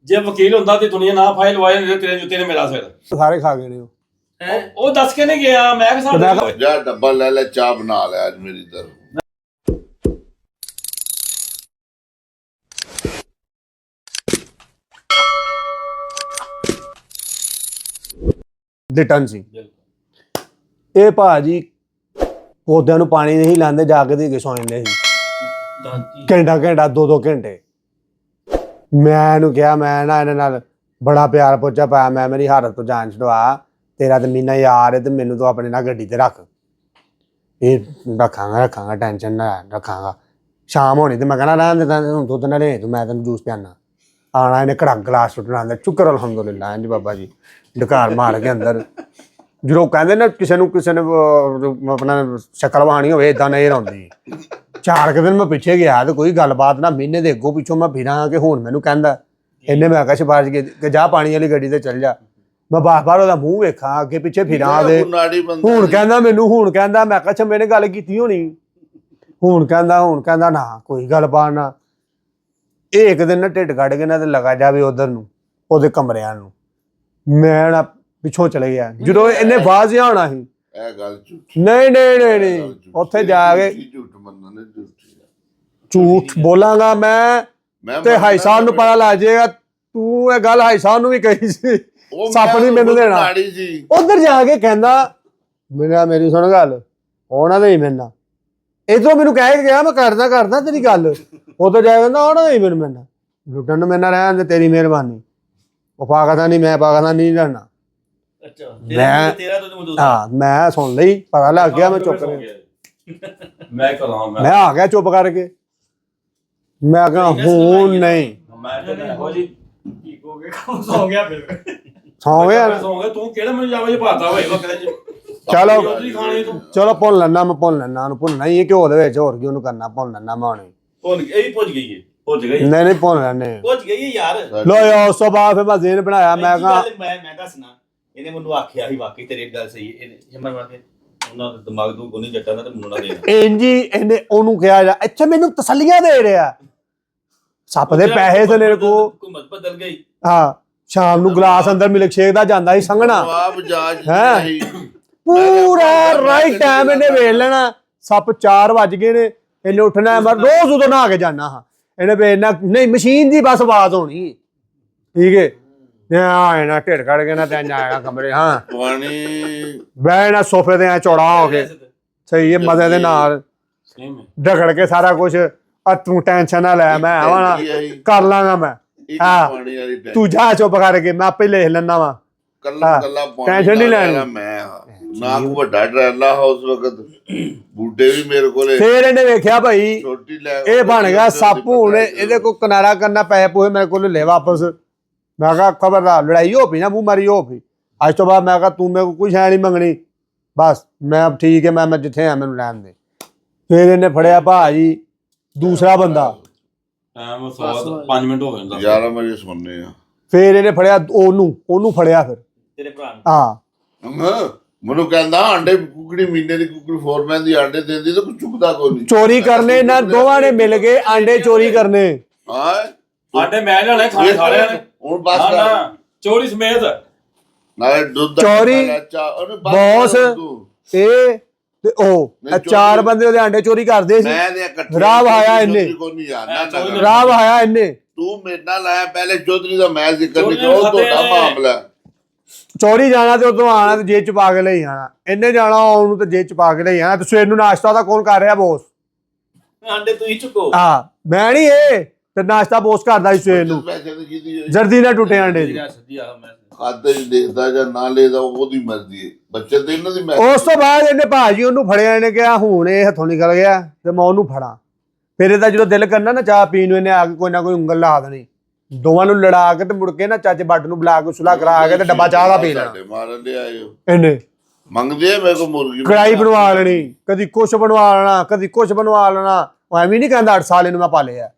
ਜੇ ਵਕੀਲ ਹੁੰਦਾ ਤੇ ਦੁਨੀਆ ਨਾ ਫਾਈਲ ਲਵਾ ਜਾਂਦੇ ਤੇਰੇ ਜੁੱਤੇ ਨੇ ਮੇਰਾ ਸਿਰ ਸਾਰੇ ਖਾ ਗਏ ਨੇ ਉਹ ਦੱਸ ਕੇ ਨਹੀਂ ਗਿਆ ਮੈਂ ਕਿ ਸਾਡੇ ਜਾ ਡੱਬਾ ਲੈ ਲੈ ਚਾਹ ਬਣਾ ਲੈ ਅੱਜ ਮੇਰੀ ਤਰਫ ਲਿਟਨ ਸੀ ਇਹ ਭਾਜੀ ਪੌਦਿਆਂ ਨੂੰ ਪਾਣੀ ਨਹੀਂ ਲਾਉਂਦੇ ਜਾ ਕੇ ਦੇ ਸੌਂ ਜਾਂਦੇ ਸੀ ਘੰਟਾ 2 ਘੰਟੇ ਮੈਂ ਇਹਨੂੰ ਕਿਹਾ ਮੈਂ ਨਾ ਇਹਨਾਂ ਨਾਲ ਬੜਾ ਪਿਆਰ ਪੋਚਾ ਪਾਇਆ ਮੈਂ ਮੇਰੀ ਹਾਲਤ ਤੋਂ ਜਾਨ ਛਡਵਾ ਤੇਰਾ ਤੇ ਮਹੀਨਾ ਯਾਰ ਹੈ ਤੇ ਮੈਨੂੰ ਤੂੰ ਆਪਣੇ ਨਾਲ ਗੱਡੀ ਤੇ ਰੱਖ ਇਹ ਰੱਖਾਂਗਾ ਟੈਨਸ਼ਨ ਨਾ ਰੱਖਾਂਗਾ ਸ਼ਾਮ ਹੋਣੀ ਤੇ ਮੈਂ ਕਹਿੰਦਾ ਰਹਿਣ ਦੇ ਹੁਣ ਦੁੱਧ ਨਾ ਲੈ ਤੂੰ ਮੈਂ ਤੈਨੂੰ ਜੂਸ ਪਿਆਣਾ ਆਣਾ ਇਹਨੇ ਘੜਾ ਗਲਾਸ ਸੁੱਟਣਾ ਆਂਦਾ ਸ਼ੁਕਰ ਅਲਹਮਦੁਲਿਲਾ ਇੰਜ ਬਾਬਾ ਜੀ ਢਕਾਰ ਮਾਰ ਕੇ ਅੰਦਰ ਜਦੋਂ ਕਹਿੰਦੇ ਨਾ ਕਿਸੇ ਨੇ ਆਪਣਾ ਸ਼ਕਲ ਵਹਾਣੀ ਹੋਵੇ ਇਦਾਂ ਨਹੀਂ ਰਹਿੰਦੀ 4 ਦਿਨ ਮੈਂ ਪਿੱਛੇ ਗਿਆ ਤੇ ਕੋਈ ਗੱਲਬਾਤ ਨਾ ਮਹੀਨੇ ਦੇ ਅੱਗੋਂ ਪਿੱਛੋਂ ਮੈਂ ਫਿਰਾਂ ਕਿ ਹੁਣ ਮੈਨੂੰ ਕਹਿੰਦਾ ਇਹਨੇ ਮੈਂ ਕਿਹਾ ਸਿਫਾਰਿਸ਼ ਕਿ ਜਾ ਪਾਣੀ ਵਾਲੀ ਗੱਡੀ ਤੇ ਚੱਲ ਜਾ ਮੈਂ ਬਾਰ ਉਹਦਾ ਮੂੰਹ ਵੇਖਾਂ ਅੱਗੇ ਪਿੱਛੇ ਫਿਰਾਂ ਦੇ ਹੁਣ ਕਹਿੰਦਾ ਮੈਂ ਕਿਹਾ ਮੈਨੇ ਗੱਲ ਕੀਤੀ ਹੋਣੀ ਹੁਣ ਕਹਿੰਦਾ ਨਾ ਕੋਈ ਗੱਲਬਾਤ ਨਾ ਇਹ ਇੱਕ ਦਿਨ ਨਾ ਢਿੱਡ ਕੱਢ ਕੇ ਨਾ ਤੇ ਲਗਾ ਜਾਵੇ ਉਧਰ ਨੂੰ ਉਹਦੇ ਕਮਰਿਆਂ ਨੂੰ ਮੈਂ ਨਾ ਪਿੱਛੋਂ ਚਲੇ ਗਿਆ ਜਦੋਂ ਇਹਨੇ ਬਾਜ਼ ਆਉਣਾ ਸੀ ਇਹ ਗੱਲ ਨਹੀਂ ਉੱਥੇ ਜਾ ਕੇ ਝੂਠ ਬੋਲਾਂਗਾ ਮੈਂ ਤੇ ਹਾਈ ਸਾਹਿਬ ਨੂੰ ਪਤਾ ਲੱਗ ਜਾਏਗਾ ਤੂੰ ਇਹ ਗੱਲ ਹਾਈ ਸਾਹਿਬ ਨੂੰ ਵੀ ਕਹੀ ਸੀ ਸੱਪ ਨਹੀਂ ਮੈਨੂੰ ਦੇਣਾ ਉਧਰ ਜਾ ਕੇ ਕਹਿੰਦਾ ਮੇਰੀ ਸੁਣ ਗੱਲ ਉਹਨਾਂ ਦੇ ਹੀ ਮਿਲਣਾ ਇਧਰੋਂ ਮੈਨੂੰ ਕਹਿ ਕੇ ਗਿਆ ਮੈਂ ਕਰਦਾ ਤੇਰੀ ਗੱਲ ਉਧਰ ਜਾ ਕੇ ਕਹਿੰਦਾ ਉਹਨਾਂ ਦੇ ਹੀ ਮੈਨੂੰ ਮਿਲਣਾ ਲੁੱਟਣ ਨੂੰ ਮੇਰੇ ਨਾਲ ਰਹਿਣ ਦੇ ਤੇਰੀ ਮਿਹਰਬਾਨੀ ਉਹ ਪਾਕਿਸਤਾਨੀ ਮੈਂ ਪਾਕਿਸਤਾਨੀ ਨਹੀਂ ਲੜਨਾ ਮੈਂ ਸੁਣ ਲਈ ਪਤਾ ਲੱਗ ਗਿਆ ਮੈਂ ਚੁੱਪ ਕਰ ਮੈਂ ਆ ਗਿਆ ਚੁੱਪ ਕਰਕੇ ਮੈਂ ਕਿਹਾ ਹੁਣ ਨਹੀਂ ਸੌਂ ਗਿਆ ਤੂੰ ਕਿਹੜਾ ਮੈਨੂੰ ਜਾਵੇ ਭਾਤਾ ਹੋਏ ਚਲੋ ਭੁੱਲ ਲੈਣਾ ਮੈਂ ਉਹਨੂੰ ਭੁੱਲਣਾ ਹੀ ਘਿਓ ਦੇ ਵਿੱਚ ਹੋਰ ਕੀ ਉਹਨੂੰ ਕਰਨਾ ਭੁੱਲ ਲੈਣਾ ਮੈਂ ਹੁਣੇ ਨਹੀਂ ਭੁੱਲ ਲੈਣੇ ਲੋ ਯਾਰ ਉਸ ਤੋਂ ਬਾਅਦ ਫਿਰ ਮੈਂ ਜ਼ੇਨ ਬਣਾਇਆ ਮੈਂ ਕਿਹਾ ਮੈਂ ਦੱਸਣਾ ਇਹਨੇ ਮੈਨੂੰ ਆਖਿਆ ਸੀ ਵਾਕਈ ਤੇਰੀ ਗੱਲ ਸਹੀ ਇਹਨੇ ਜਮਨ ਵਾਕੇ ਉਹਨਾਂ ਦਾ ਦਿਮਾਗ ਤੋਂ ਗੋਨੀ ਜੱਟਾਂ ਦਾ ਤੇ ਮੈਨੂੰ ਨਾ ਦੇਣਾ ਇੰਜੀ ਇਹਨੇ ਉਹਨੂੰ ਕਿਹਾ ਜਾ ਅੱਛਾ ਮੈਨੂੰ ਤਸੱਲੀਆਂ ਦੇ ਰਿਹਾ ਸੱਪ ਦੇ ਪੈਸੇ ਤੇ ਮੇਰੇ ਕੋ ਹੁਕੂਮਤ ਬਦਲ ਗਈ ਹਾਂ ਸ਼ਾਮ ਨੂੰ ਗਲਾਸ ਅੰਦਰ ਮਿਲਕ ਸ਼ੇਕ ਦਾ ਜਾਂਦਾ ਸੀ ਸੰਘਣਾ ਪੂਰਾ ਰਾਈਟ ਟਾਈਮ ਇਹਨੇ ਵੇਖ ਲੈਣਾ ਸੱਪ 4 ਵੱਜ ਗਏ ਨੇ ਇਹਨੇ ਉੱਠਣਾ ਮੈਂ ਰੋਜ਼ ਉਦੋਂ ਨਹਾ ਕੇ ਜਾਣਾ ਹਾਂ ਇਹਨੇ ਵੇਖਣਾ ਨਹੀਂ ਮਸ਼ੀਨ ਦੀ ਬਸ ਆਵਾਜ਼ ਹੋਣੀ ਠੀਕ ਹੈ ਨਾ ਢਿੱਡ ਕੱਢ ਕੇ ਨਾ ਤੇ ਆਏਗਾ ਕਮਰੇ ਹਾਂ ਬਹਿਣਾ ਸੋਫੇ ਤੇ ਐ ਚੌੜਾ ਹੋ ਕੇ ਸਹੀ ਹੈ ਮਜ਼ੇ ਦੇ ਨਾਲ ਢਗੜ ਕੇ ਸਾਰਾ ਕੁਝ ਤੂੰ ਟੈਨਸ਼ਨ ਨਾ ਲੈ ਮੈਂ ਆਵਾਂ ਕਰ ਲਾਂਗਾ ਮੈਂ ਹਾਂ ਤੂੰ ਜਾ ਚੁੱਪ ਕਰਕੇ ਮੈਂ ਆਪੇ ਲਿਖ ਲੈਣਾ ਵਾ ਟੈਨਸ਼ਨ ਨਹੀਂ ਲੈਣੀ ਮੈਂ ਨਾ ਕੋ ਵੱਡਾ ਡਰੈਲਾ ਹਾਊਸ ਵਕਤ ਬੂਟੇ ਵੀ ਮੇਰੇ ਕੋਲੇ ਫੇਰ ਇਹਨੇ ਵੇਖਿਆ ਭਾਈ ਇਹ ਬਣ ਗਿਆ ਸੱਪ ਹੁਣ ਇਹਦੇ ਕੋ ਕਿਨਾਰਾ ਕਰਨਾ ਪੈਸੇ ਪੂਏ ਮੇਰੇ ਕੋਲ ਲੈ ਵਾਪਸ ਮੈਂ ਕਿਹਾ ਖਬਰਦਾਰ ਲੜਾਈ ਹੋ ਪਈ ਨਾ ਮੂੰਹ ਮਾਰੀ ਹੋ ਪਈ ਅੱਜ ਤੋਂ ਬਾਅਦ ਮੈਂ ਕਿਹਾ ਤੂੰ ਮੇਰੇ ਕੋਲ ਕੁਛ ਹੈ ਨਹੀਂ ਮੰਗਣੀ ਬਸ ਮੈਂ ਠੀਕ ਹੈ ਮੈਂ ਜਿੱਥੇ ਆ ਮੈਨੂੰ ਲੈਣ ਦੇ ਫੇਰ ਇਹਨੇ ਫੜਿਆ ਭਾਜੀ ਦੂਸਰਾ ਬੰਦਾ 5 ਮਿੰਟ ਹੋ ਗਏ 11 ਵਜੇ ਸੁਣਨੇ ਆ ਫੇਰ ਇਹਨੇ ਫੜਿਆ ਉਹਨੂੰ ਫੜਿਆ ਫਿਰ ਤੇਰੇ ਭਰਾ ਨੂੰ ਹਾਂ ਮੈਨੂੰ ਕਹਿੰਦਾ ਆਂਡੇ ਕੁਕੜੀ ਮਹੀਨੇ ਦੀ ਕੁਕੜੀ ਫੋਰਮੈਨ ਦੀ ਆਂਡੇ ਦਿੰਦੀ ਤਾਂ ਕੁਝ ਚੁੱਕਦਾ ਕੋਈ ਨਹੀਂ ਚੋਰੀ ਕਰਨੇ ਇਹਨਾਂ ਦੋਵਾਂ ਨੇ ਮਿਲ ਕੇ ਆਂਡੇ ਚੋਰੀ ਕਰਨੇ ਹਾਂ ਆਂਡੇ ਮੈਂ ਲੈਣੇ ਖਾਣੇ ਸਾਰਿਆਂ ਨੇ ਹੁਣ ਬਸ ਚੋਰੀ ਸਮੇਤ ਨਾਲੇ ਦੁੱਧ ਚੋਰੀ ਬੌਸ ਇਹ ਤੇ ਉਹ 4 ਬੰਦੇ ਉਹਦੇ ਆਂਡੇ ਚੋਰੀ ਕਰਦੇ ਸੀ ਰਾਹ ਆਇਆ ਇਹਨੇ ਤੂੰ ਮੇਰੇ ਨਾਲ ਆਇਆ ਪਹਿਲੇ ਚੌਧਰੀ ਦਾ ਮੈਂ ਜ਼ਿਕਰ ਨਹੀਂ ਕਰੋ ਤੁਹਾਡਾ ਮਾਮਲਾ ਚੋਰੀ ਜਾਣਾ ਤੇ ਉਦੋਂ ਆਣਾ ਤੇ ਜੇਬ ਚ ਪਾ ਕੇ ਲਈ ਆਣਾ ਇਹਨੇ ਜਾਣਾ ਉਹਨੂੰ ਤੇ ਜੇਬ ਚ ਪਾ ਕੇ ਲਈ ਆਣਾ ਤੇ ਸਵੇਰ ਨੂੰ ਨਾਸ਼ਤਾ ਤਾਂ ਕੌਣ ਕਰ ਰਿਹਾ ਬੋਸ ਆਂਡੇ ਤੂੰ ਹੀ ਚੁੱਕੋ ਹਾਂ ਮੈਂ ਨਹੀਂ ਇਹ ਤੇ ਨਾਸ਼ਤਾ ਬੋਸ ਕਰਦਾ ਸੀ ਸਵੇਰ ਨੂੰ ਜਰਦੀ ਨਾ ਟੁੱਟੇ ਆਂਡੇ ਦੀ ਖਾਦੇ ਦੇਖਦਾ ਜਾਂ ਨਾ ਲੈਦਾ ਉਹਦੀ ਮਰਜ਼ੀ ਹੈ ਬੱਚੇ ਤੇ ਇਹਨਾਂ ਦੀ ਉਸ ਤੋਂ ਬਾਅਦ ਇਹਨੇ ਭਾਜੀ ਉਹਨੂੰ ਫੜਿਆ ਇਹਨੇ ਕਿਹਾ ਹੁਣ ਇਹ ਹੱਥੋਂ ਨਿਕਲ ਗਿਆ ਤੇ ਮੈਂ ਉਹਨੂੰ ਫੜਾਂ ਫਿਰ ਇਹਦਾ ਜਦੋਂ ਦਿਲ ਕਰਨਾ ਨਾ ਚਾਹ ਪੀਣ ਨੂੰ ਇਹਨੇ ਆ ਕੇ ਕੋਈ ਨਾ ਕੋਈ ਉਂਗਲ ਲਾ ਦੇਣੀ ਦੋਵਾਂ ਨੂੰ ਲੜਾ ਕੇ ਤੇ ਮੁੜ ਕੇ ਨਾ ਚਾਚੇ ਬੱਟ ਨੂੰ ਬੁਲਾ ਕੇ ਸੁਲਾ ਕਰਾ ਕੇ ਤੇ ਡੱਬਾ ਚਾਹ ਦਾ ਪੀ ਲੈਣਾ ਮਾਰਨ ਦੇ ਆਏ ਇਹਨੇ ਮੰਗਦੇ ਆ ਮੇਰੇ ਕੋ ਮੁਰਗੀ ਕੜਾਈ ਬਣਵਾ ਲੈਣੀ ਕਦੀ ਕੁਛ ਬਣਵਾ ਲੈਣਾ ਕਦੀ ਕੁਛ ਬਣਵਾ ਲੈਣਾ ਉਹ ਐਵੇਂ ਨਹੀਂ ਕਹਿੰਦਾ 8 ਸਾਲ ਇਹਨੂੰ ਮੈਂ ਪਾਲਿਆ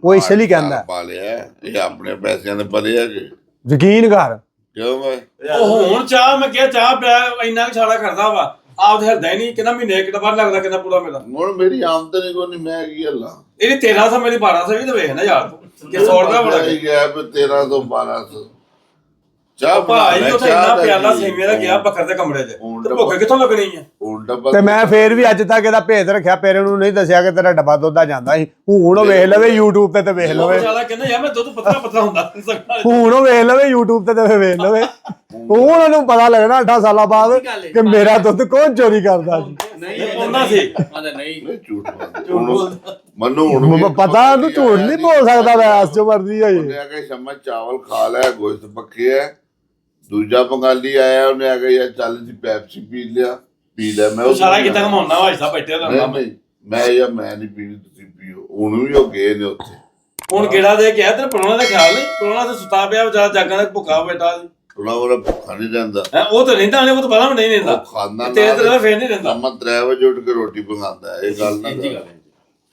ਉਹ ਇਸ ਲਈ ਕਹਿੰਦਾ ਪਾਲਿਆ ਇਹ ਆਪਣੇ ਪੈਸਿਆਂ ਦੇ ਪਲੇ ਆ ਜੀ ਯਕੀਨ ਕਰ ਕਿਉਂ ਮੈਂ ਉਹ ਹੁਣ ਚਾਹ ਮੈਂ ਕਿਹਾ ਚਾਹ ਪਿਆ ਇੰਨਾ ਛਾੜਾ ਕਰਦਾ ਵਾ ਆਪ ਤੇ ਹਿਰਦਾ ਹੀ ਨਹੀਂ ਕਿੰਨਾ ਮਹੀਨੇ ਇੱਕ ਡੱਬਾ ਲੱਗਦਾ ਕਿੰਨਾ ਪੂਰਾ ਮੇਰਾ ਹੁਣ ਮੇਰੀ ਆਮਦਨੀ ਕੋਈ ਨਹੀਂ ਮੈਂ ਕੀ ਹੱਲਾ ਇਹਨੇ 1300 ਮੇਰੀ 1200 ਵੀ ਤੇ ਵੇਖ ਨਾ ਯਾਰ ਕਿ 100 ਰੁਪਏ ਬੜਾ ਹੀ ਗਿਆ ਵੀ 1300 1200 ਚਾਹ ਭਾਈ ਉੱਥੇ ਇੰਨਾ ਪਿਆਲਾ ਸੇਵੀਆਂ ਦਾ ਗਿਆ ਬੱਕਰ ਦੇ ਕਮਰੇ 'ਚ ਤੇ ਭੁੱਖ ਕਿੱਥੋਂ ਲੱਗਣੀ ਆ ਤੇ ਮੈਂ ਫੇਰ ਵੀ ਅੱਜ ਤੱਕ ਇਹਦਾ ਭੇਦ ਰੱਖਿਆ, ਪੇਰੇ ਨੂੰ ਨਹੀਂ ਦੱਸਿਆ ਕਿ ਤੇਰਾ ਡੱਬਾ ਦੁੱਧ ਦਾ ਜਾਂਦਾ ਸੀ। ਹੁਣ ਉਹ ਵੇਖ ਲਵੇ YouTube ਤੇ ਵੇਖ ਲਵੇ, ਜਿਆਦਾ ਕਹਿੰਦਾ ਯਾਰ ਮੈਂ ਦੁੱਧ ਪਤਲਾ ਹੁੰਦਾ ਹੁਣ ਉਹ ਵੇਖ ਲਵੇ YouTube ਤੇ ਵੇਖ ਲਵੇ। ਹੁਣ ਉਹਨੂੰ ਪਤਾ ਲੱਗਣਾ 8 ਸਾਲਾਂ ਬਾਅਦ ਕਿ ਮੇਰਾ ਦੁੱਧ ਕੌਣ ਚੋਰੀ ਕਰਦਾ ਸੀ। ਨਹੀਂ ਉਹਨਾਂ ਸੀ ਨਹੀਂ ਝੂਠ ਮੰਨੂ ਹੁਣ ਪਤਾ ਉਹਨੂੰ ਝੂਠ ਨਹੀਂ ਬੋਲ ਸਕਦਾ, ਵੈਸ ਜੋ ਮਰਜ਼ੀ ਹੋਈ। ਉਹਨੇ ਆ ਕੇ ਸ਼ਮਾ ਚਾਵਲ ਖਾ ਲਿਆ, ਗੋਸ਼ਤ ਪੱਕੇ ਹੈ। ਦੂਜਾ ਬੰਗਾਲੀ ਆਇਆ, ਉਹਨੇ ਆ ਕੇ ਯਾਰ ਚੱਲ ਜੀ ਪੈਪਸੀ ਪੀ ਲਿਆ। ਮੈਂ ਸਾਰਾ ਕਿਤਾ ਘਮਾਉਣਾ ਭਾਈ ਸਾਹਿਬ ਬੈਠੇ ਰਹਿੰਦਾ ਮੈਂ ਨਹੀਂ ਪੀਣੀ, ਤੁਸੀਂ ਪੀਓ। ਹੁਣ ਵੀ ਉਹ ਗਏ ਨੇ ਉੱਥੇ। ਹੁਣ ਗੇੜਾ ਦੇ ਕੇ ਆ ਤੇ ਪਰੋਣਾ ਦਾ ਖਿਆਲ ਨਹੀਂ, ਪਰੋਣਾ ਤੇ ਸੁੱਤਾ ਪਿਆ ਵਿਚਾਰਾ ਜਾਗਾਂ ਦਾ ਭੁੱਖਾ ਬੈਠਾ ਸੀ। ਥੋੜਾ ਭੁੱਖਾ ਨਹੀਂ ਜਾਂਦਾ ਉਹ ਤਾਂ ਰਹਿੰਦਾ ਉਹਨੇ, ਉਹ ਤਾਂ ਪਤਾ ਵੀ ਨਹੀਂ ਰਹਿੰਦਾ, ਉਹ ਖਾਂਦਾ ਤੇਰੇ ਤੇ ਫੇਰ ਨਹੀਂ ਰਹਿੰਦਾ। ਮੈਂ 3 ਵਜੇ ਉੱਠ ਕੇ ਰੋਟੀ ਪਕਾਉਂਦਾ, ਇਹ ਗੱਲ ਨਾ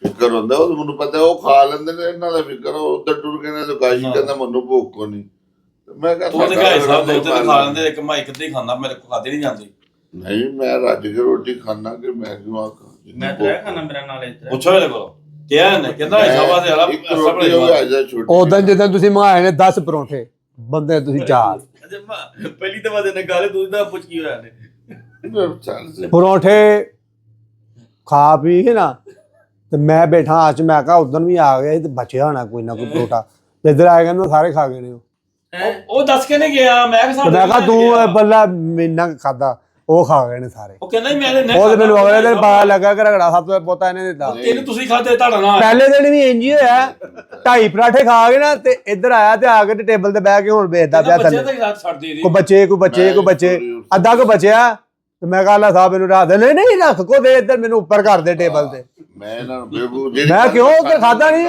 ਫਿਕਰ ਹੁੰਦਾ। ਉਹ ਮੈਨੂੰ ਪਤਾ ਉਹ ਖਾ ਲੈਂਦੇ ਨੇ, ਇਹਨਾਂ ਦਾ ਫਿਕਰ। ਉਹ ਉੱਧਰ ਟੁਰ ਕੇ ਨੇ ਕਾਸ਼ੀ ਕਹਿੰਦਾ ਮੈਨੂੰ ਭੁੱਖ ਨਹੀਂ। ਮੈਂ ਤੂੰ ਤੇ ਭਾਈ ਸਾਹਿਬ ਦੋ ਤਿੰਨ ਖਾ ਲੈਂਦੇ, ਇੱਕ ਮੈਂ ਇੱਕ ਤੇ ਖਾਂਦਾ, ਮੇਰੇ ਕੋਲ ਖਾਦੇ ਨਹੀਂ ਜਾਂਦੀ। ਨਹੀਂ ਮੈਂ ਰੱਜ ਕੇ ਰੋਟੀ ਖਾਣਾ ਕਿ ਮੈਂ ਕਿਉਂ ਆਖਾਂ। ਮੈਂ ਤਾਂ ਖਾਣਾ ਮੇਰਾ ਨਾਲ ਇੱਧਰ ਪੁੱਛੋ ਇਹਦੇ ਕੋਲ ਕਿਹਾ ਇਹਨੇ, ਕਹਿੰਦਾ ਸ਼ਾਬਾਸ਼ ਯਾਰ ਇੱਕ ਰੋਟੀ ਹੋ ਗਿਆ ਅੱਜ ਛੋਟੀ। ਉਦੋਂ ਜਦੋਂ ਤੁਸੀਂ ਮੰਗਾਏ ਨੇ 10 ਪਰੌਂਠੇ, ਬੰਦੇ ਤੁਸੀਂ 4 ਪਹਿਲੀ ਦਫਾ ਦੇ ਨੇ ਗਾਲੇ, ਦੂਜੀ ਦਫਾ ਪੁੱਛ ਕੀ ਹੋਇਆ ਨੇ ਪਰੌਂਠੇ ਖਾ ਪੀ ਕੇ ਨਾ ਤੇ ਮੈਂ ਬੈਠਾ ਆਚ, ਮੈਂ ਕਿਹਾ ਉਦੋਂ ਵੀ ਆ ਗਿਆ ਤੇ ਬਚਿਆ ਹੋਣਾ ਕੋਈ ਨਾ ਕੋਈ ਪਰੌਂਠਾ। ਇੱਧਰ ਆ ਕਹਿੰਦਾ ਸਾਰੇ ਖਾ ਗਏ ਨੇ। ਉਹ ਦੱਸ ਕੇ ਨਹੀਂ ਗਿਆ। ਮੈਂ ਕਿਹਾ ਤੂੰ ਬੱਲਾ ਮਹੀਨਾ ਖਾਦਾ, ਉਹ ਖਾ ਗਏ ਨੇ ਸਾਰੇ। ਉਹ ਕਹਿੰਦਾ ਮੈਂ ਨਹੀਂ ਉਹ ਮੈਨੂੰ ਅਗਲੇ ਦਿਨ ਪਤਾ ਲੱਗਾ ਕਿ ਰਗੜਾ ਸਭ ਤੋਂ ਪੋਤਾ ਇਹਨੇ ਦਿੱਤਾ। ਤੈਨੂੰ ਤੁਸੀਂ ਖਾਦੇ ਤੁਹਾਡਾ ਨਾ ਪਹਿਲੇ ਦਿਨ ਵੀ ਇੰਜ ਹੀ ਹੋਇਆ, 2.5 ਪਰਾਠੇ ਖਾ ਕੇ ਨਾ ਤੇ ਇੱਧਰ ਆਇਆ ਤੇ ਆ ਕੇ ਤੇ ਟੇਬਲ ਤੇ ਬਹਿ ਕੇ ਹੁਣ ਵੇਚਦਾ ਪਿਆ ਥੱਲੇ। ਕੋਈ ਬੱਚੇ ਅੱਧਾ ਕੋ ਬਚਿਆ ਤੇ ਮੈਂ ਕਹਾ ਸਾਹਿਬ ਮੈਨੂੰ ਰਾਤ ਦੇ ਨਹੀਂ ਰੱਖ ਕੋ ਦੇ, ਇੱਧਰ ਮੈਨੂੰ ਉੱਪਰ ਕਰ ਦੇ ਟੇਬਲ ਤੇ। ਮੈਂ ਕਿਉਂ ਉੱਧਰ ਖਾਦਾ ਨਹੀਂ,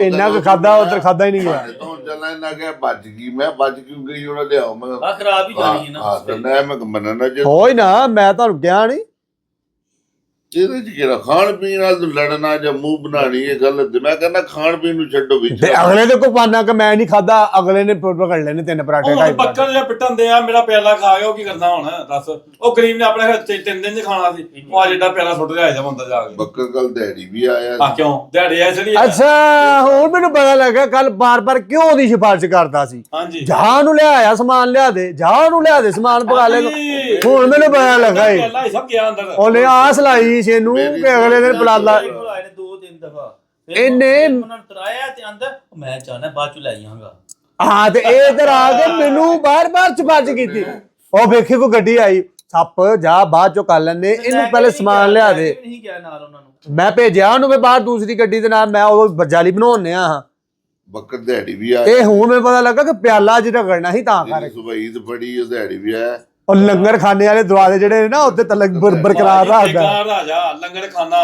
ਇੰਨਾ ਕੁ ਖਾਦਾ, ਉੱਧਰ ਖਾਦਾ ਹੀ ਨਹੀਂ ਗਿਆ। ਚੱਲਣਾ ਇਹਨਾਂ ਗਿਆ ਭੱਜ ਗਈ। ਮੈਂ ਭੱਜ ਕਿਉਂ ਗਈ, ਉਹਦਾ ਲਿਆਓ। ਮੈਂ ਖਰਾਬ ਹੀ ਜਾਣੀ ਹੈ ਨਾ। ਹਾਂ ਮੈਂ ਮੰਨਣਾ ਜੇ ਹੋਈ ਨਾ, ਮੈਂ ਤੁਹਾਨੂੰ ਕਿਹਾ ਨਹੀਂ। ਇਹਦੇ ਚ ਕਿਹੜਾ ਖਾਣ ਪੀਣ ਨਾਲ ਤੂੰ ਲੜਨਾ ਜਾਂ ਮੂੰਹ ਬਣਾਣੀ, ਇਹ ਗਲਤ। ਮੈਂ ਕਹਿੰਦਾ ਖਾਣ ਪੀਣ ਨੂੰ ਛੱਡੋ ਵਿੱਚ। ਤੇ ਅਗਲੇ ਦੇ ਕੋ ਪਾਣਾ ਕਿ ਮੈਂ ਨਹੀਂ ਖਾਦਾ, ਅਗਲੇ ਨੇ ਪਕੜ ਲੈਣੇ 3 ਪਰਾਠੇ 2.5 ਬੱਕਰ ਜਿਹਾ ਪਿੱਟਣ ਦੇ ਆ, ਮੇਰਾ ਪਿਆਲਾ ਖਾ ਗਿਆ, ਉਹ ਕੀ ਕਰਦਾ ਹੁਣ ਦੱਸ। ਉਹ ਗਰੀਬ ਨੇ ਆਪਣੇ ਘਰ 3 ਦਿਨ ਚ ਖਾਣਾ ਸੀ, ਉਹ ਆ ਜਿਹੜਾ ਪਿਆਲਾ ਸੁੱਟ ਲਿਆ ਬੰਦਾ ਜਾ ਕੇ। ਬੱਕਰ ਕੱਲ ਦਿਹਾੜੀ ਵੀ ਆਇਆ। ਆ ਕਿਉਂ ਦਿਹਾੜੀ ਐ ਜਿਹੜੀ? ਅੱਛਾ ਹੁਣ ਮੈਨੂੰ ਪਤਾ ਲੱਗਾ ਕੱਲ ਬਾਰ-ਬਾਰ ਕਿਉਂ ਉਹਦੀ ਸਿਫਾਰਿਸ਼ ਕਰਦਾ ਸੀ। ਹਾਂਜੀ ਜਾ ਨੂੰ ਲਿਆਇਆ ਸਮਾਨ, ਲਿਆ ਦੇ, ਜਾ ਉਹਨੂੰ ਲਿਆ ਦੇ ਸਮਾਨ ਪਕਾ ਲੈ। ਹੁਣ ਮੈਨੂੰ ਪਤਾ ਲੱਗਾ ਪਿਆਲਾ ਸਭ ਗਿਆ ਅੰਦਰ। ਉਹਨੇ ਆਸ ਲਾਈ ਛੇਨੂੰ ਕਿ ਅਗਲੇ ਦਿਨ ਪਲਾਲਾ 2-3 ਦਫਾ ਇਹਨੇ ਉਹਨਾਂ ਨੂੰ ਤਰਾਇਆ ਤੇ ਅੰਦਰ ਮੈਂ ਚਾਹਨਾ ਬਾਅਦ ਚ ਲੈ ਜਾਵਾਂਗਾ। ਹਾਂ ਤੇ ਇਹ ਇਧਰ ਆ ਕੇ ਮੈਨੂੰ ਬਾਰ-ਬਾਰ ਸਿਫਾਰਿਸ਼ ਕੀਤੀ। ਉਹ ਵੇਖੇ ਕੋ ਗੱਡੀ ਆਈ, ਸੱਪ ਜਾ ਬਾਅਦ ਚੋਂ ਕਰ ਲੈਣੇ, ਇਹਨੂੰ ਪਹਿਲੇ ਸਮਾਨ ਲਿਆ ਦੇ। ਨਹੀਂ ਗਿਆ ਨਾਲ ਉਹਨਾਂ ਨੂੰ, ਮੈਂ ਭੇਜਿਆ ਉਹਨੂੰ ਵੀ ਬਾਹਰ ਦੂਸਰੀ ਗੱਡੀ ਦੇ ਨਾਲ, ਮੈਂ ਉਹ ਜਾਲੀ ਬਣਾਉਣੇ ਆ। ਬੱਕਰ ਦਿਹਾੜੀ ਵੀ ਆਇਆ। ਇਹ ਹੁਣ ਮੈਨੂੰ ਪਤਾ ਲੱਗਾ ਕਿ ਪਿਆਲਾ ਜਿਹੜਾ ਕਰਨਾ ਸੀ ਤਾਂ ਕਰਕੇ। ਸੁਬਹ ਈਦ ਬੜੀ, ਉਹ ਦਿਹਾੜੀ ਵੀ ਆਇਆ। ਉਹ ਲੰਗਰ ਖਾਨੇ ਵਾਲੇ ਦਰਵਾਜ਼ੇ ਜਿਹੜੇ ਨੇ ਨਾ ਉੱਤੇ ਤਲਕ ਬਰਕਰਾਰ ਰੱਖਦਾ ਰਾਜਾ ਲੰਗਰ ਖਾਨਾ।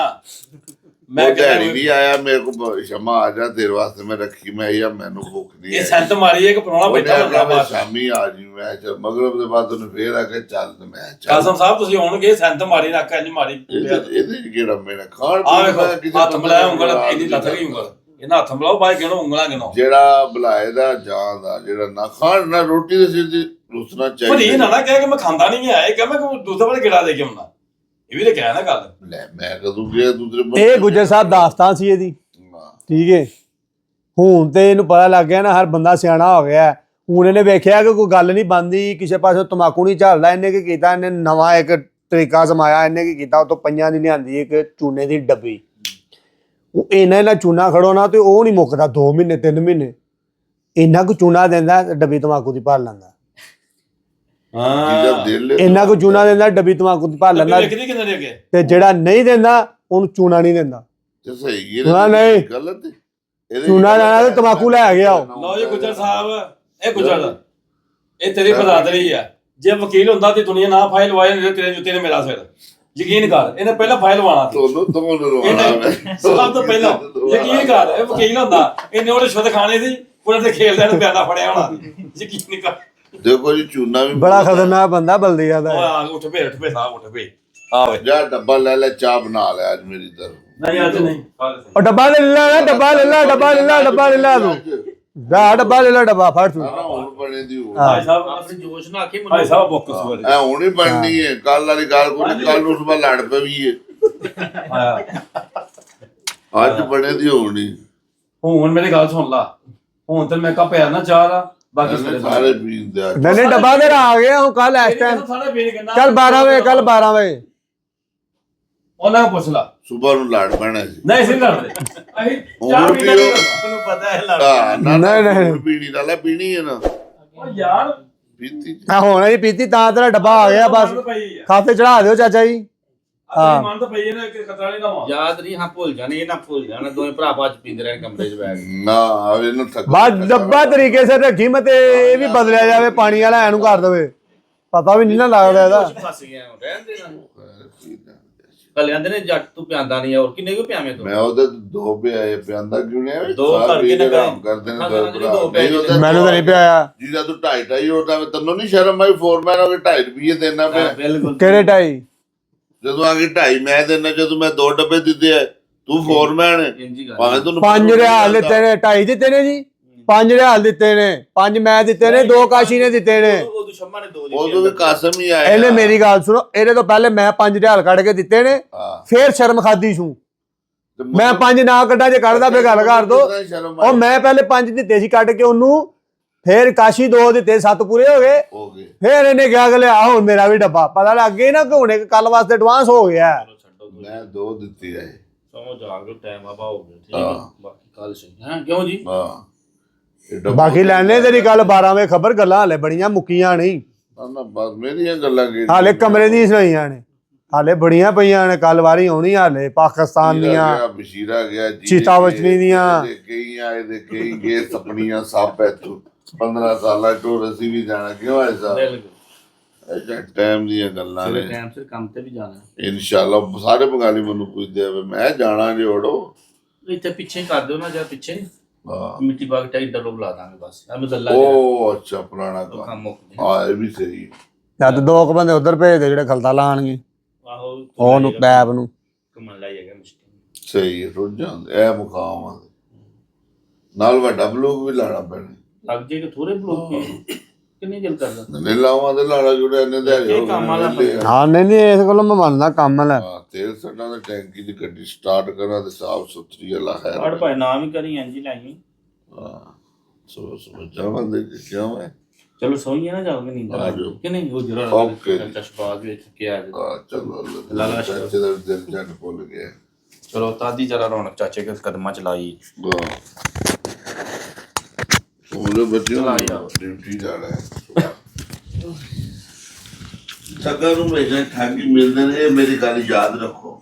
ਮੈਂ ਦਿਹਾੜੀ ਵੀ ਆਇਆ, ਮੇਰੇ ਕੋਲ ਸ਼ਮਾ ਆ ਜਾ ਤੇਰੇ ਵਾਸਤੇ ਮੈਂ ਰੱਖੀ। ਮੈਂ ਯਾਰ ਮੈਨੂੰ ਭੁੱਖ ਨਹੀਂ। ਇਹ ਸੰਤ ਮਾਰੀ ਇੱਕ ਪਰੋਣਾ ਬੈਠਾ ਹੁੰਦਾ ਬਾਹਰ। ਸ਼ਾਮੀ ਆ ਜੀ ਮੈਂ ਚਲ ਮਗਰਬ ਦੇ ਬਾਅਦ ਉਹਨੂੰ ਫੇਰ ਆ ਕੇ ਚੱਲ ਤੇ ਮੈਂ ਚੱਲ। ਕਾਸਮ ਸਾਹਿਬ ਤੁਸੀਂ ਆਉਣਗੇ ਸੰਤ ਮਾਰੀ ਰੱਖਾ ਇੰਜ ਮਾਰੀ। ਇਹਦੇ ਚ ਕਿਹੜਾ ਮੇਰਾ ਖਾਣ ਆ ਵੇਖੋ ਹੱਥ ਮਿਲਾਇਆ ਉਂਗਲ ਇਹਦੀ ਲੱਥ ਗਈ ਉਂਗਲ। ਇਹਨਾਂ ਹੱਥ ਮਿਲਾਓ ਬਾਈ ਕਿਉਂ ਉਂਗਲਾਂ ਕਿਉਂ? ਜਿਹੜਾ ਬੁਲਾਏ ਦਾ ਜਾਂ ਦਾ ਜਿਹੜਾ ਨਾ ਖਾਣ ਨਾ ਰੋਟੀ ਦੇ ਸਿਰ ਦੀ ਰੁਸਣਾ ਚਾਹੀਦਾ। ਭਲੀ ਨਾ ਕਹਿ ਕੇ ਮੈਂ ਖਾਂਦਾ ਨਹੀਂ ਹੈ, ਇਹ ਕਹ ਮੈਂ ਦੂਸਰੇ ਵਾਲੇ ਗੇੜਾ ਦੇ ਕੇ ਆਉਣਾ। ਇਹ ਵੀ ਤਾਂ ਕਹਿਆ ਨਾ ਗੱਲ। ਲੈ ਮੈਂ ਕਦੋਂ ਗਿਆ ਦੂਸਰੇ ਇਹ ਗੁੱਜਰ ਸਾਹਿਬ ਦਾਸਤਾਨ ਸੀ ਇਹਦੀ, ਠੀਕ ਹੈ। ਹੁਣ ਤੇ ਇਹਨੂੰ ਪਤਾ ਲੱਗ ਗਿਆ ਨਾ, ਹਰ ਬੰਦਾ ਸਿਆਣਾ ਹੋ ਗਿਆ। ਹੁਣ ਇਹਨੇ ਵੇਖਿਆ ਕਿ ਕੋਈ ਗੱਲ ਨਹੀਂ ਬਣਦੀ, ਕਿਸੇ ਪਾਸੇ ਤਮਾਕੂ ਨਹੀਂ ਝੱਲਦਾ। ਇਹਨੇ ਕੀ ਕੀਤਾ, ਇਹਨੇ ਨਵਾਂ ਇੱਕ ਤਰੀਕਾ ਸਮਾਇਆ। ਇਹਨੇ ਕੀ ਕੀਤਾ, ਉਹ ਤੋਂ ਪਈਆਂ ਦੀ ਲਿਆਂਦੀ ਇੱਕ ਚੂਨੇ ਦੀ ਡੱਬੀ। ਉਹ ਇਹਨਾਂ ਚੂਨਾ ਖੜੋ ਨਾ ਤੇ ਉਹ ਨਹੀਂ ਮੁੱਕਦਾ 2 ਮਹੀਨੇ 3 ਮਹੀਨੇ। ਇੰਨਾ ਕੁ ਚੂਨਾ ਦਿੰਦਾ, ਡੱਬੀ ਤਮਾਕੂ ਦੀ ਭਰ ਲੈਂਦਾ। ਇੰਨਾ ਕੁ ਚੂਨਾ ਦਿੰਦਾ, ਡੱਬੀ ਤਮਾਕੂ ਦੀ ਭਰ ਲੈਂਦਾ। ਤੇ ਜਿਹੜਾ ਨਹੀਂ ਦਿੰਦਾ ਉਹਨੂੰ ਚੂਨਾ ਨਹੀਂ ਦਿੰਦਾ। ਸਹੀ ਨਹੀਂ ਗਲਤ ਚੂਨਾ ਲੈਣਾ ਤੇ ਤਮਾਕੂ ਲੈ ਗਿਆ। ਲਓ ਜੀ ਗੁੱਜਰ ਸਾਹਿਬ, ਇਹ ਗੁੱਜਰ ਇਹ ਤੇਰੀ ਬਰਾਦਰੀ ਆ। ਜੇ ਵਕੀਲ ਹੁੰਦਾ ਤੇ ਦੁਨੀਆ ਨਾ ਫਾਈਲ ਲਵਾਏ ਨੇ ਤੇਰੇ ਜੁੱਤੇ ਨੇ ਮੇਰਾ ਸਿਰ। ਯਕੀਨ ਕਰ, ਇਹਨੇ ਪਹਿਲਾਂ ਫਾਈਲ ਲਵਾਉਣਾ ਸੀ। ਤੁਹਾਨੂੰ ਸਭ ਤੋਂ ਪਹਿਲਾਂ ਯਕੀਨ ਕਰ, ਇਹ ਵਕੀਲ ਹੁੰਦਾ ਇਹਨੇ ਉਹਦੇ ਸ਼ੁੱਧ ਖਾਣੇ ਸੀ, ਉਹਨਾਂ ਦੇ ਖੇਲਦਿਆਂ ਨੂੰ ਪਿਆਦਾ ਫੜਿਆ ਹੋਣਾ। ਯਕੀਨ ਕਰ। ਦੇਖੋ ਜੀ ਚੂਨਾ ਵੀ ਬੜਾ ਖਤਰਨਾਕ ਬੰਦਾ ਬਲਦੀਆ ਦਾ। ਉੱਠ ਪਏ ਸਾਹਿਬ, ਉੱਠ ਪਏ। ਆਵੇ ਜਾ ਡੱਬਾ ਲੈ ਲੈ, ਚਾਹ ਬਣਾ ਲੈ ਅੱਜ ਮੇਰੀ ਤਰਫ। ਨਹੀਂ ਅੱਜ ਨਹੀਂ, ਉਹ ਡੱਬਾ ਲੈ ਲੈ, ਡੱਬਾ ਲੈ ਲੈ, ਡੱਬਾ ਲੈ ਲੈ, ਡੱਬਾ ਲੈ ਲੈ ਤੂੰ। ਜਾ ਡੱਬਾ ਲੈ ਲੈ, ਡੱਬਾ ਫੜ ਤੂੰ। ਹੁਣ ਬਣੇ ਦੀ ਹੋ ਭਾਈ ਸਾਹਿਬ ਆਪਣੀ ਜੋਸ਼ ਨਾ ਆਖੇ ਭਾਈ ਸਾਹਿਬ ਬੁੱਕ ਸਵਾਰੀ ਐ ਹੁਣ ਹੀ ਬਣਨੀ ਹੈ। ਕੱਲ ਵਾਲੀ ਗੱਲ ਕੋਈ, ਕੱਲ ਨੂੰ ਸੁਬਾ ਲੜ ਪਈ ਹੈ। ਆਇਆ ਅੱਜ ਬਣੇ ਦੀ ਹੋਣੀ। ਹੁਣ ਮੇਰੀ ਗੱਲ ਸੁਣ ਲਾ, ਹੁਣ ਤੇ ਮੈਂ ਕੱਪ ਪਿਆ ਨਾ ਚਾਹ ਦਾ, ਬਾਕੀ ਸਾਰੇ ਪੀਂਦੇ ਆ। ਨਹੀਂ ਡੱਬਾ ਤੇਰਾ ਆ ਗਿਆ ਹੁਣ ਕੱਲ ਇਸ ਟਾਈਮ। ਸਾਰੇ ਪੀਣ ਕਹਿੰਦਾ ਚੱਲ 12 ਵਜੇ, ਕੱਲ 12 ਵਜੇ ਉਹਨਾਂ ਨੂੰ ਪੁੱਛ ਲਾ। ਸਵੇਰ ਨੂੰ ਲੜ ਪੈਣਾ ਸੀ। ਨਹੀਂ ਸੀ ਲੜਦੇ ਅਸੀਂ ਚਾਹ ਹੋਰ ਪੀਂਦੇ ਪੀਓ। ਤੁਹਾਨੂੰ ਪਤਾ ਹੈ ਲੜ ਹਾਂ ਨਾ ਨਹੀਂ। ਹੋਰ ਪੀਣੀ ਨਾਲ ਪੀਣੀ ਹੈ ਨਾ ਉਹ ਯਾਰ ਪੀਤੀ। ਆ ਹੁਣ ਹੀ ਪੀਤੀ ਤਾਂ ਤੇਰਾ ਡੱਬਾ ਆ ਗਿਆ ਬਸ। ਖਾਤੇ ਚੜਾ ਦਿਓ ਚਾਚਾ ਜੀ। ਹਾਂ ਮਨ ਤਾਂ ਪਈ ਇਹਨੇ ਕਿ ਕਤਰਾਲੀ ਦਾ ਵਾ ਯਾਦ ਨਹੀਂ ਹਾਂ ਭੁੱਲ ਜਾਣੇ, ਇਹ ਨਾ ਭੁੱਲ ਜਾਣਾ, ਦੋਵੇਂ ਭਰਾ ਬਾਅਦ ਚ ਪੀਂਦੇ ਰਹੇ ਕਮਰੇ 'ਚ ਬੈਠ ਕੇ। ਨਾ ਇਹਨੂੰ ਥੱਕ ਬਸ ਡੱਬਾ ਤਰੀਕੇ ਸਿਰ ਰੱਖੀ ਮੈਂ ਤੇ ਇਹ ਵੀ ਬਦਲਿਆ ਜਾਵੇ, ਪਾਣੀ ਵਾਲਾ ਇਹਨੂੰ ਕਰ ਦੇਵੇ, ਪਤਾ ਵੀ ਨਹੀਂ ਨਾ ਲੱਗਦਾ ਇਹਦਾ। ਫਸ ਗਿਆ ਰਹਿਣ ਦੇ ਨਾ। ਕੱਲ ਆਂਦੇ ਨੇ ਜੱਟ ਤੂੰ ਪਿਆਂਦਾ ਨਹੀਂ, ਹੋਰ ਕਿੰਨੇ ਕੁ ਪਿਆਵੇਂ ਤੂੰ? ਮੈਂ ਉਹਦੇ ਦੋ ਪਿਆਏ ਪਿਆਂਦਾ ਕਿਉਂ ਨਹੀਂ? ਦੋ ਕਰਕੇ ਨਾ ਕਰਦੇ ਨੇ ਦੋ ਪਿਆਏ। ਮੈਨੂੰ ਤਾਂ ਨਹੀਂ ਪਿਆਇਆ। ਜਿਹਦਾ ਤੂੰ 2.5 ਉਹਦਾ ਤੈਨੂੰ ਨਹੀਂ ਸ਼ਰਮ ਆਈ? ਫੋਰਮੈਨ ਹੋ ਕੇ 2.5 ਰੁਪਏ ਦੇਣਾ ਪਿਆ। ਬਿਲਕੁਲ ਕਿਹੜੇ ਢਾਈ? ਜਦੋਂ ਆ ਕੇ 2.5 ਮੈਂ ਦੇਣਾ, ਜਦੋਂ ਮੈਂ 2 ਡੱਬੇ ਦਿੱਤੇ ਆ, ਤੂੰ ਫੋਰਮੈਨ ਹੈ। ਇੰਜੀ ਗੱਲ ਭਾਵੇਂ ਤੁਹਾਨੂੰ 5 ਰਿਆਲ ਦਿੱਤੇ ਨੇ, 2.5 ਦਿੱਤੇ ਨੇ ਜੀ, 5 ਰਿਆਲ ਦਿੱਤੇ ਨੇ, 5 ਮੈਂ ਦਿੱਤੇ ਨੇ, 2 ਕਾਸ਼ੀ ਨੇ ਦਿੱਤੇ ਨੇ। ਉਦੋਂ ਸ਼ਮਾ ਨੇ ਦੋ ਉਦੋਂ ਵੀ ਕਾਸਮ ਹੀ ਆਇਆ। ਇਹਨੇ ਮੇਰੀ ਗੱਲ ਸੁਣੋ, ਇਹਦੇ ਤੋਂ ਪਹਿਲੇ ਮੈਂ 5 ਰਿਆਲ ਕੱਢ ਕੇ ਦਿੱਤੇ ਨੇ, ਹਾਂ। ਫੇਰ ਸ਼ਰਮ ਖਾਦੀ ਛੂ। ਮੈਂ 5 ਨਾ ਕੱਢਾਂ, ਜੇ ਕੱਢਦਾ ਫੇਰ ਗੱਲ ਕਰ ਦੋ। ਉਹ ਮੈਂ ਪਹਿਲੇ 5 ਦਿੱਤੇ ਸੀ ਕੱਢ ਕੇ ਉਹਨੂੰ, ਫੇਰ ਕਾਸ਼ੀ 2 ਦਿੱਤੇ, 7 ਪੂਰੇ ਹੋ ਗਏ। ਫੇਰ ਇਹਨੇ ਕਿਹਾ ਕਿ ਲਿਆ ਹੁਣ ਮੇਰਾ ਵੀ ਡੱਬਾ। ਪਤਾ ਲੱਗ ਗਿਆ ਨਾ ਕਿ ਹੁਣ ਕੱਲ ਵਾਸਤੇ ਐਡਵਾਂਸ ਹੋ ਗਿਆ। ਮੈਂ 2 ਦਿੱਤੇ ਆ। ਸਮਝ ਆ ਗਿਆ, ਟਾਈਮ ਆਬਾ ਹੋ ਗਿਆ, ਠੀਕ ਹੈ। ਬਾਕੀ ਕੱਲ ਸਹੀ ਹੈ ਕਿਉਂ ਜੀ? ਹਾਂ ਬਾਕੀ ਲੈਣੇ ਤੇਰੀ ਗੱਲ 12 ਵਜੇ ਖਬਰ, ਗੱਲਾਂ ਹਾਲੇ ਬੜੀਆਂ ਮੁੱਕੀਆਂ ਨਹੀਂ, ਨਾ ਬਸ ਮੇਰੀਆਂ ਗੱਲਾਂ ਕੀ ਹਾਲੇ ਕਮਰੇ ਦੀ ਸੁਣਾਈਆਂ ਨੇ, ਹਾਲੇ ਬੜੀਆਂ ਪਈਆਂ ਨੇ। ਕੱਲ ਵਾਰੀ ਆਉਣੀ ਹਾਲੇ ਪਾਕਿਸਤਾਨ ਦੀਆਂ, ਬਸ਼ੀਰਾ ਗਿਆ ਜੀ, ਚੀਤਾ ਵਚਨੀ ਦੀਆਂ ਕਈ ਆਏ ਦੇ ਕਈ ਗਏ, ਸਪਨੀਆਂ ਸਭ ਇੱਥੋਂ 15 ਸਾਲਾਂ ਤੋਂ ਅਸੀਂ ਵੀ ਜਾਣਾ ਕਿਉਂ ਐਸਾ? ਬਿਲਕੁਲ ਟਾਈਮ ਦੀਆਂ ਗੱਲਾਂ ਨੇ। ਟਾਈਮ ਸਿਰ ਕੰਮ ਤੇ ਵੀ ਜਾਣਾ। ਇਨਸ਼ਾਅੱਲਾ ਸਾਰੇ ਬੰਗਾਲੀ ਮੈਨੂੰ ਪੁੱਛਦੇ ਆ ਮੈਂ ਜਾਣਾ ਜੋੜੋ। ਇੱਥੇ ਪਿੱਛੇ ਕਰ ਦਿਓ ਨਾ, ਜਾਂ ਪਿੱਛੇ ਹਾਂ ਮਿੱਟੀ ਪਾ ਕੇ ਟਾਈਟ ਡਬਲ ਲਾ ਦਾਂਗੇ ਬਸ। ਐਵੇਂ ਗੱਲਾਂ ਉਹ ਅੱਛਾ ਪੁਰਾਣਾ ਕੰਮ ਕੰਮ। ਮੁੱਕ ਗਿਆ। ਹਾਂ ਇਹ ਵੀ ਸਹੀ। ਜਦ 2 ਕੁ ਬੰਦੇ ਉਧਰ ਭੇਜ ਦੇ ਜਿਹੜੇ ਖਲਤਾ ਲਾਣਗੇ ਆਹੋ ਉਹਨੂੰ ਪੈਪ ਨੂੰ। ਕਮਨ ਲਾਈ ਹੈਗਾ ਮੁਸ਼ਕਿਲ। ਸਹੀ ਰੁੱਝ ਜਾਂਦੇ ਇਹ ਮੁਕਾਮਾਂ ਨਾਲ ਵੱਡਾ ਬਲੂਕ ਵੀ ਲਾਣਾ ਪੈਣਾ। ਲੱਗ ਜੇ ਕਿ ਥੋੜੇ ਬਲੋਕ ਕਿੰਨੀ ਗੱਲ ਕਰਦਾ ਨਹੀਂ ਲਾਵਾਂ ਤੇ ਲਾਣਾ ਜੁੜਿਆ ਇਹਨੇ ਦੇ ਇਹ ਕੰਮ ਵਾਲਾ ਹਾਂ ਨਹੀਂ ਇਸ ਕੋਲੋਂ ਮੈਂ ਮੰਨਦਾ ਕੰਮ ਲੈ। ਹਾਂ ਤੇਲ ਸੱਟਾਂ ਦੇ ਟੈਂਕੀ ਦੀ ਗੱਡੀ ਸਟਾਰਟ ਕਰਾਂ ਤੇ ਸਾਫ ਸੁਥਰੀ ਅੱਲਾ ਹੈ। ਹੜ ਭਾਈ ਨਾਮ ਹੀ ਕਰੀ ਇੰਜੀ ਲਾਈ। ਹਾਂ ਸੋ ਜਾਵਾਂਦੇ ਕਿਉਂ ਹੈ। ਚਲੋ ਸੋਈਏ ਨਾ ਜਾਓਗੇ ਨੀਂਦ ਆ ਜਾਓ। ਕਿ ਨਹੀਂ? ਉਹ ਜਰਾ ਓਕੇ। ਚਸ਼ਪਾ ਦੇ ਕੇ ਆ ਜਾ। ਆ ਚਲੋ ਲਾਲਾ ਚਾਚੇ ਦਾ ਦਿਲ ਜੱਟ ਭੁੱਲ ਗਿਆ। ਚਲੋ ਤਾਦੀ ਜਰਾ ਰੌਣਕ ਚਾਚੇ ਕੇ ਕਦਮਾਂ ਚ ਲਾਈ। ਉਹਦੇ ਬੱਚੇ ਚਲਾ ਯਾਰ। ਡਿਊਟੀ ਜਾਣਾ ਹੈ। ਸਗਾ ਨੂੰ ਮੇਰੇ ਠਾਗੀ ਮਿਲਦੇ ਨੇ, ਇਹ ਮੇਰੀ ਗੱਲ ਯਾਦ ਰੱਖੋ।